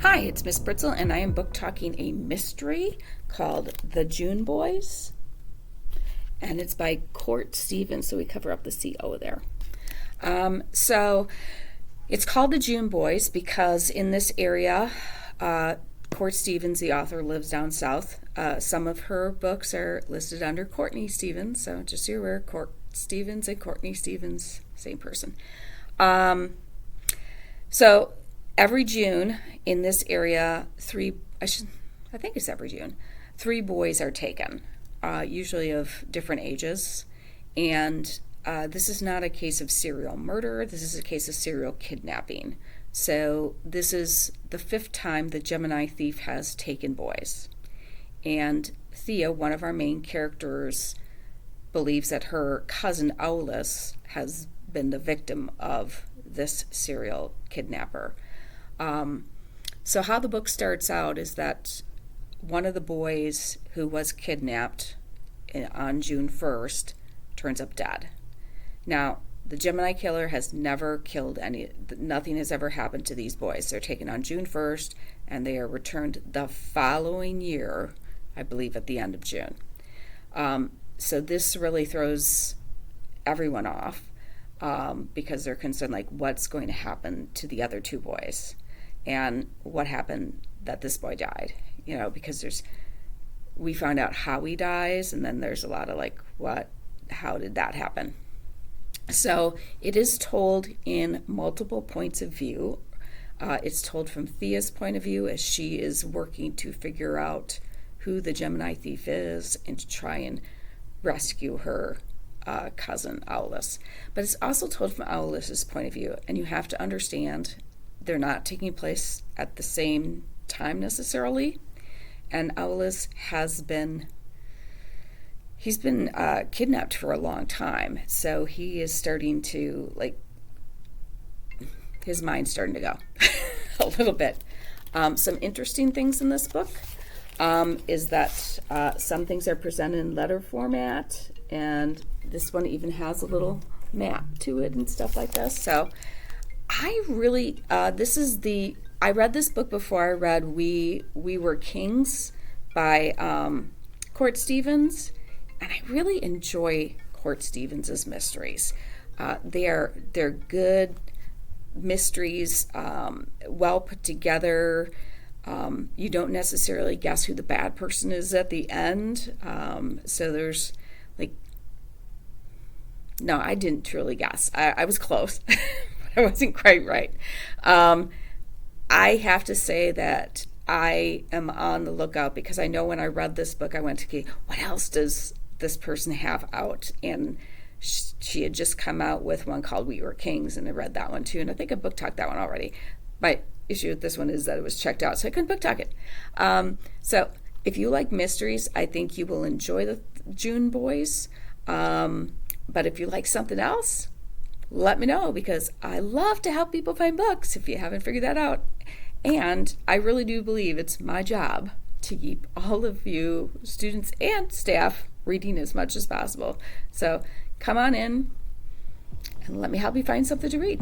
Hi, it's Miss Britzel, and I am book talking a mystery called The June Boys, and it's by Court Stevens, so we cover up the CO there. So it's called The June Boys because in this area, Court Stevens, the author, lives down south. Some of her books are listed under Courtney Stevens, so just so you're aware, Court Stevens and Courtney Stevens, same person. So every June in this area, I think it's every June, 3 boys are taken, usually of different ages. And this is not a case of serial murder. This is a case of serial kidnapping. So this is the 5th time the Gemini thief has taken boys. And Thea, one of our main characters, believes that her cousin Aulis has been the victim of this serial kidnapper. So how the book starts out is that one of the boys who was kidnapped on June 1st turns up dead. Now, the Gemini killer has never killed nothing has ever happened to these boys. They're taken on June 1st, and they are returned the following year, I believe at the end of June. So this really throws everyone off because they're concerned, like, what's going to happen to the other 2 boys? And what happened that this boy died, because we found out how he dies, and then there's a lot of like, how did that happen? So it is told in multiple points of view. It's told from Thea's point of view as she is working to figure out who the Gemini thief is and to try and rescue her cousin Aulis. But it's also told from Aulis's point of view, and you have to understand they're not taking place at the same time necessarily. And Aulis he's been kidnapped for a long time, so he is starting to, his mind's starting to go a little bit. Some interesting things in this book is that some things are presented in letter format, and this one even has a little map to it and stuff like this. So I really, I read this book before I read We Were Kings by Court Stevens, and I really enjoy Court Stevens' mysteries. They're good mysteries, well put together. You don't necessarily guess who the bad person is at the end. So there's no, I didn't truly guess. I was close. I wasn't quite right. I have to say that I am on the lookout because I know when I read this book, I went to, okay, what else does this person have out? And she had just come out with one called We Were Kings, and I read that one too. And I think I book talked that one already. My issue with this one is that it was checked out, so I couldn't book talk it. So if you like mysteries, I think you will enjoy the June Boys. But if you like something else, let me know, because I love to help people find books if you haven't figured that out. And I really do believe it's my job to keep all of you students and staff reading as much as possible. So come on in and let me help you find something to read.